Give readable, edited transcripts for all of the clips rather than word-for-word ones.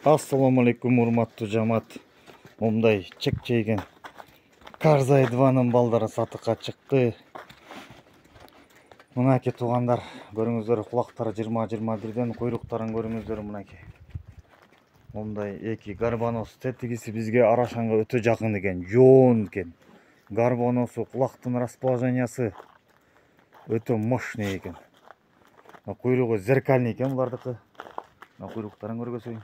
Assalamu alaikum урматтуу жамаат. Момдай чек жейген Карзайдыванын балдары сатыкка чыкты. Мынакей туугандар, көрүңүздөр, кулактары 20-21ден, куйруктарын көрүңүздөр мынакей. Момдай эки гарбанос, тетигиси бизге Арашанга өтө жакын экен, жоон экен. Гарбаносу, кулактын расположениясы өтө мощный экен. Куйругу зеркальный экен булардыкы. Куйруктарын көргөзөйүн.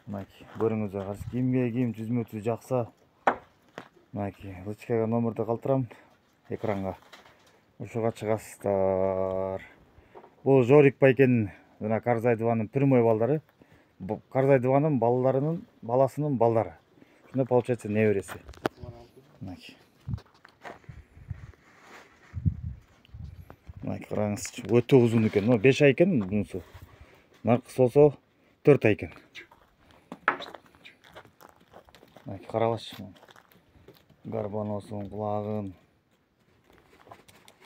Мынакей, көрүңүздөр, кимге ким түзмөтү жакса, мынакей, ручкага номерди калтырам экранга. Ушуга чыгасыздар. Бул Жорик байкенин жана Карзайдыванын прямой балдары. Карзайдыванын баласынын балдары. Шунда получается небереси. Мынакей. Мынакей караңызчы, өтө узун экен. 5 ай экен бунусу. Наркысы болсо 4 ай экен. Мынакей карабачы. Гарбаносын, кулагын.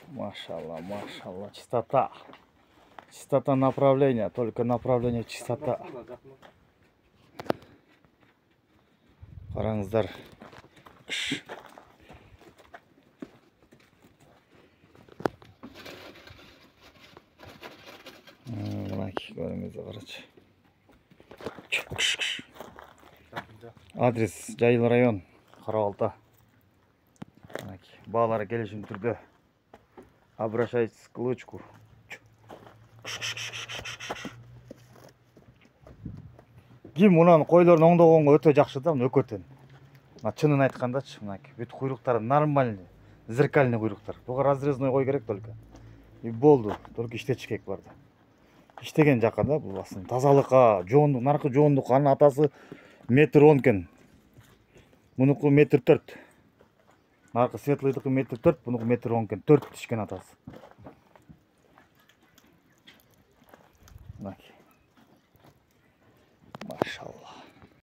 Машалла, машалла, чистота. Чистота направления, только направление чистота. Караңыздар. Мынакей, көрүңүздөр, карачы. Адрес Жайыл район, Карабалта. Мынакей, баалары келишим түрдө. Обращайтесь к Лучку. Ким мунан койлорун оңдогонго өтө жакшы да, өкөтөн. Чынын айткандачы, мынакей, бүт куйруктары нормальный, зеркальный куйруктар. Буга разрезной кой керек только. И болду, только иштетиш керек барды. Иштеген жака да, бул басын тазалыкка, жоондук, наркы жоондук, анын атасы 1,10 м экен. Мунуку 1,4 м. Наркы светлыйдыкы 1,4 м, бунуку 1,10 м экен. 4 тишкен атасы. Мынакей.